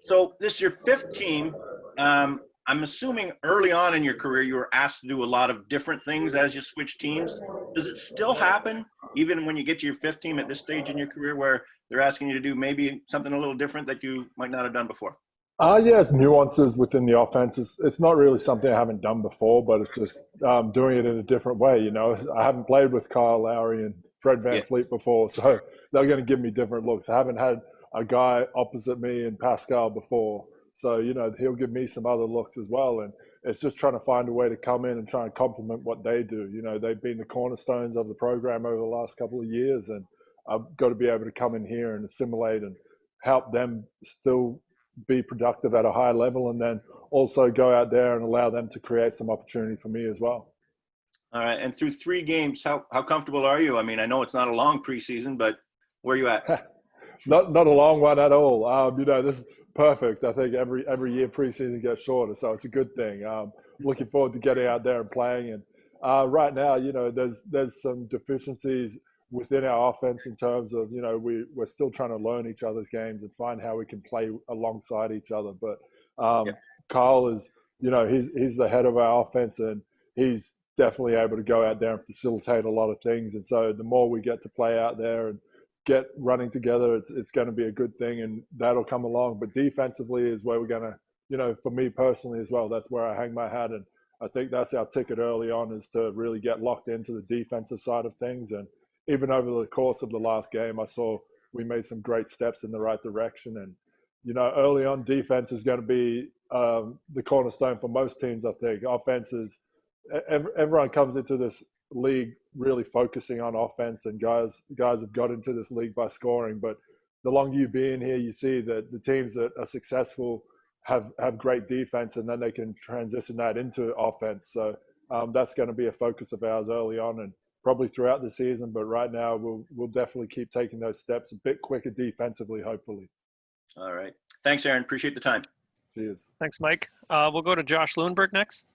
So this is your fifth team. I'm assuming early on in your career you were asked to do a lot of different things as you switch teams. Does it still happen, even when you get to your fifth team at this stage in your career, where they're asking you to do maybe something a little different that you might not have done before? Yeah, it's nuances within the offense. It's not really something I haven't done before, but it's just doing it in a different way. I haven't played with Kyle Lowry and Fred Yeah. VanVleet before, so they're going to give me different looks. I haven't had a guy opposite me in Pascal before, so he'll give me some other looks as well. And it's just trying to find a way to come in and try and complement what they do. They've been the cornerstones of the program over the last couple of years, and I've got to be able to come in here and assimilate and help them still be productive at a high level, and then also go out there and allow them to create some opportunity for me as well. All right. And through three games, how comfortable are you? I mean, I know it's not a long preseason, but where are you at? Not a long one at all. This is perfect. I think every year preseason gets shorter, so it's a good thing. Looking forward to getting out there and playing. And right now, there's some deficiencies within our offense in terms of we're still trying to learn each other's games and find how we can play alongside each other. But Yeah. Kyle is he's the head of our offense, and he's definitely able to go out there and facilitate a lot of things. And so the more we get to play out there and get running together, it's going to be a good thing, and that'll come along. But defensively is where we're going to, for me personally as well, that's where I hang my hat. And I think that's our ticket early on, is to really get locked into the defensive side of things. And even over the course of the last game, I saw we made some great steps in the right direction. And, early on, defense is going to be the cornerstone for most teams, I think. Offense is, everyone comes into this league really focusing on offense, and guys have got into this league by scoring. But the longer you be in here, you see that the teams that are successful have great defense, and then they can transition that into offense. So that's going to be a focus of ours early on, and probably throughout the season. But right now, we'll definitely keep taking those steps a bit quicker defensively, hopefully. All right. Thanks, Aaron. Appreciate the time. Cheers. Thanks, Mike. We'll go to Josh Lewinberg next.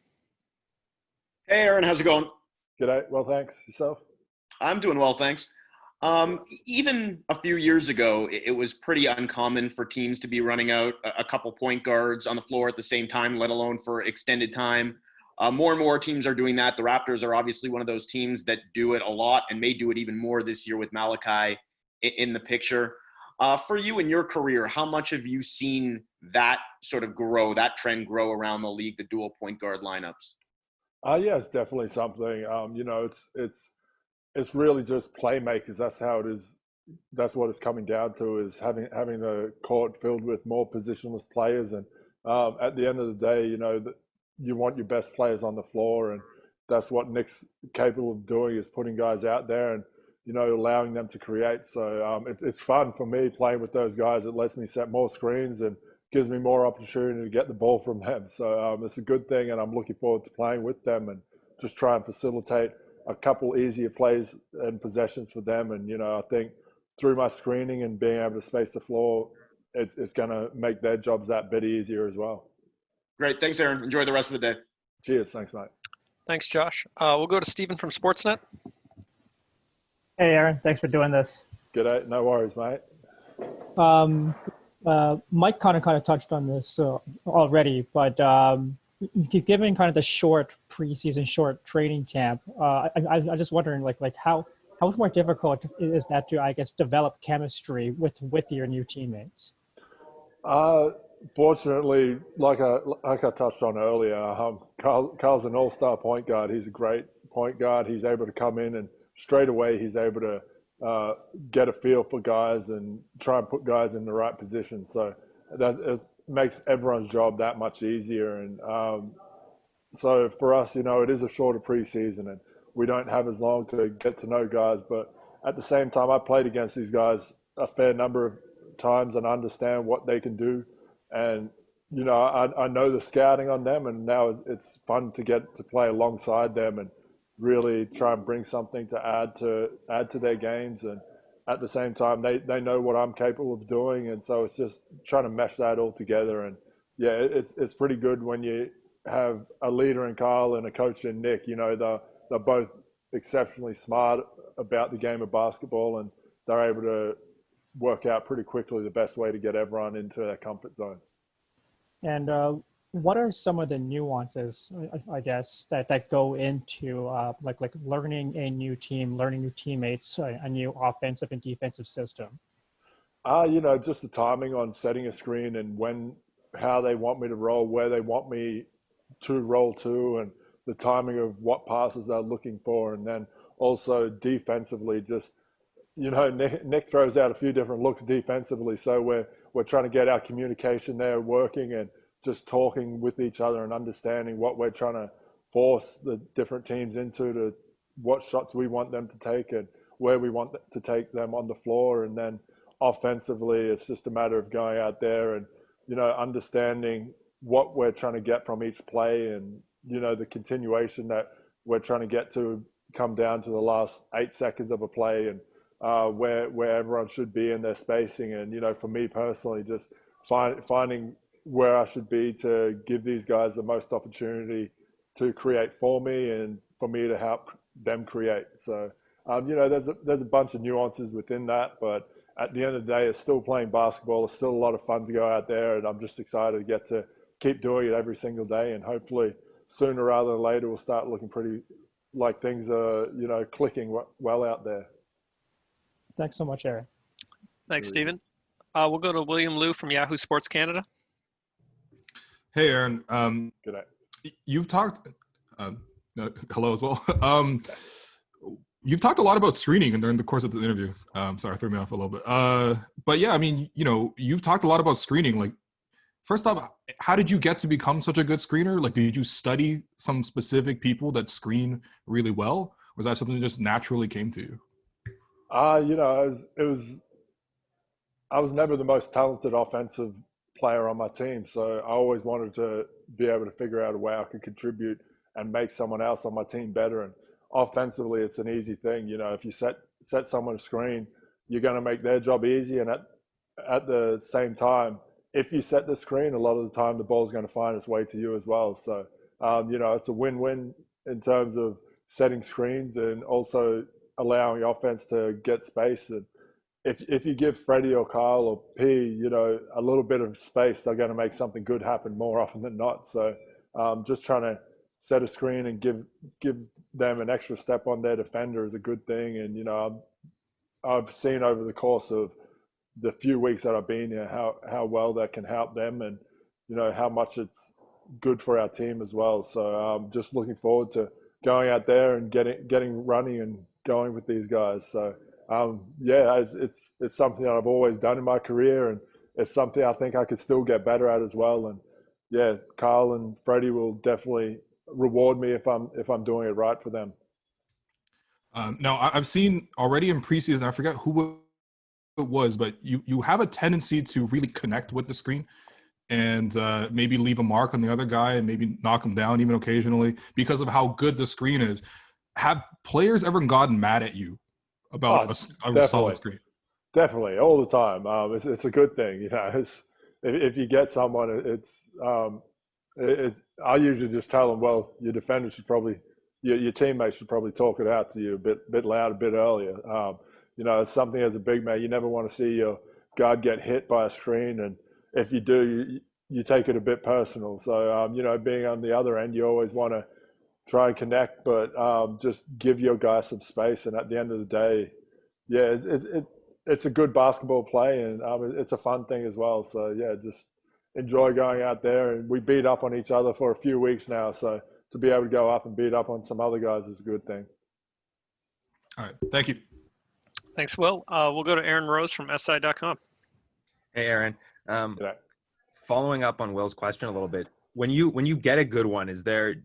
Hey, Aaron, how's it going? G'day. Well, thanks. Yourself? I'm doing well, thanks. Even a few years ago, it was pretty uncommon for teams to be running out a couple point guards on the floor at the same time, let alone for extended time. More and more teams are doing that. The Raptors are obviously one of those teams that do it a lot and may do it even more this year with Malachi in the picture. For you in your career, how much have you seen that sort of grow, that trend grow around the league, the dual point guard lineups? Yeah, it's definitely something. It's really just playmakers. That's how it is. That's what it's coming down to, is having the court filled with more positionless players. And at the end of the day, you want your best players on the floor, and that's what Nick's capable of doing, is putting guys out there and allowing them to create. So it's fun for me playing with those guys. It lets me set more screens and gives me more opportunity to get the ball from them. So it's a good thing, and I'm looking forward to playing with them and just try and facilitate a couple easier plays and possessions for them. And, I think through my screening and being able to space the floor, it's going to make their jobs that bit easier as well. Great. Thanks, Aaron. Enjoy the rest of the day. Cheers. Thanks, mate. Thanks, Josh. We'll go to Stephen from Sportsnet. Hey, Aaron. Thanks for doing this. G'day. No worries, mate. Mike kind of touched on this already, but given kind of the short preseason, short training camp, I was just wondering, like how much more difficult is that to, I guess, develop chemistry with your new teammates? Fortunately, like I touched on earlier, Carl's an all-star point guard. He's a great point guard. He's able to come in and straight away he's able to get a feel for guys and try and put guys in the right position. So it makes everyone's job that much easier. And so for us, it is a shorter preseason, and we don't have as long to get to know guys. But at the same time, I played against these guys a fair number of times and understand what they can do. And, I know the scouting on them, and now it's fun to get to play alongside them and really try and bring something to add to their games. And at the same time, they know what I'm capable of doing. And so it's just trying to mesh that all together. And yeah, it's pretty good when you have a leader in Kyle and a coach in Nick. They're both exceptionally smart about the game of basketball, and they're able to work out pretty quickly the best way to get everyone into their comfort zone. And what are some of the nuances, I guess, that go into like learning a new team, learning new teammates, a new offensive and defensive system? Just the timing on setting a screen and how they want me to roll, where they want me to roll to, and the timing of what passes they're looking for. And then also defensively, just, Nick throws out a few different looks defensively. So we're trying to get our communication there working and just talking with each other and understanding what we're trying to force the different teams into, to what shots we want them to take and where we want to take them on the floor. And then offensively, it's just a matter of going out there and, understanding what we're trying to get from each play, and, the continuation that we're trying to get to come down to the last 8 seconds of a play, and where everyone should be in their spacing. And, for me personally, just finding where I should be to give these guys the most opportunity to create for me and for me to help them create. So, there's a bunch of nuances within that, but at the end of the day, it's still playing basketball. It's still a lot of fun to go out there, and I'm just excited to get to keep doing it every single day. And hopefully sooner rather than later, we'll start looking pretty like things are, clicking well out there. Thanks so much, Aaron. Thanks, Stephen. We'll go to William Liu from Yahoo Sports Canada. Hey, Aaron. Good day. You've talked. Hello as well. You've talked a lot about screening during the course of the interview. Sorry, threw me off a little bit. But yeah, I mean, you've talked a lot about screening. Like, first off, how did you get to become such a good screener? Like, did you study some specific people that screen really well, or was that something that just naturally came to you? I was never the most talented offensive player on my team, so I always wanted to be able to figure out a way I could contribute and make someone else on my team better. And offensively, it's an easy thing. If you set someone a screen, you're going to make their job easy. And at the same time, if you set the screen, a lot of the time the ball's going to find its way to you as well. So, it's a win-win in terms of setting screens and also allowing the offense to get space. And if you give Freddie or Kyle or P, a little bit of space, they're going to make something good happen more often than not. So, just trying to set a screen and give them an extra step on their defender is a good thing. And, I've seen over the course of the few weeks that I've been here how well that can help them, and, how much it's good for our team as well. So I'm just looking forward to going out there and getting running and going with these guys. So, it's something that I've always done in my career, and it's something I think I could still get better at as well. And yeah, Kyle and Freddie will definitely reward me if I'm doing it right for them. Now, I've seen already in preseason, I forget who it was, but you have a tendency to really connect with the screen and maybe leave a mark on the other guy and maybe knock him down even occasionally because of how good the screen is. Have players ever gotten mad at you about a solid screen? Definitely, all the time. It's a good thing. If you get someone, it's I usually just tell them, well, your defender should probably, your teammates should probably talk it out to you a bit louder, a bit earlier. It's something as a big man, you never want to see your guard get hit by a screen, and if you do, you take it a bit personal. So, being on the other end, you always want to try and connect, but just give your guy some space. And at the end of the day, yeah, it's a good basketball play, and it's a fun thing as well. So yeah, just enjoy going out there. And we beat up on each other for a few weeks now, so to be able to go up and beat up on some other guys is a good thing. All right, thank you. Thanks, Will. We'll go to Aaron Rose from SI.com. Hey, Aaron. Following up on Will's question a little bit, when you get a good one, is there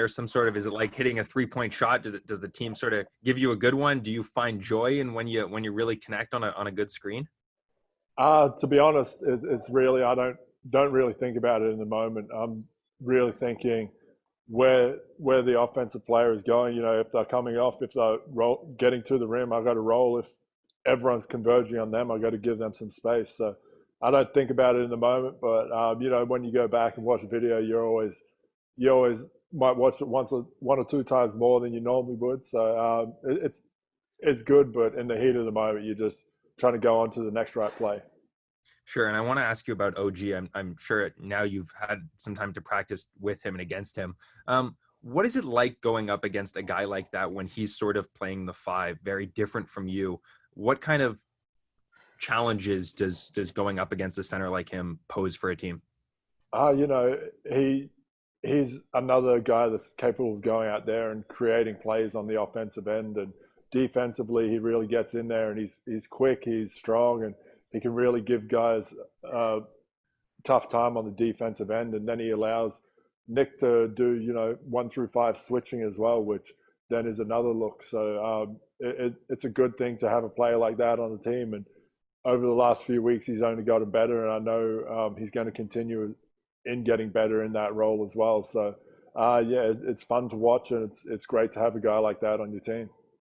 some sort of, is it like hitting a 3-point shot? Does the team sort of give you a good one? Do you find joy in when you really connect on a good screen? To be honest, it's really, I don't really think about it in the moment. I'm really thinking where the offensive player is going. If they're coming off, if they're getting to the rim, I got to roll. If everyone's converging on them, I got to give them some space. So I don't think about it in the moment, but when you go back and watch a video, you always might watch it one or two times more than you normally would. So it's good, but in the heat of the moment, you just trying to go on to the next right play. Sure, and I want to ask you about OG. I'm sure now you've had some time to practice with him and against him. What is it like going up against a guy like that when he's sort of playing the five, very different from you? What kind of challenges does going up against a center like him pose for a team? You know, he's another guy that's capable of going out there and creating plays on the offensive end, and defensively he really gets in there, and he's quick, he's strong, and he can really give guys a tough time on the defensive end. And then he allows Nick to do 1 through 5 switching as well, which then is another look. So it's a good thing to have a player like that on the team. And over the last few weeks, he's only gotten better, and I know he's going to continue in getting better in that role as well. So, yeah, it's fun to watch, and it's great to have a guy like that on your team.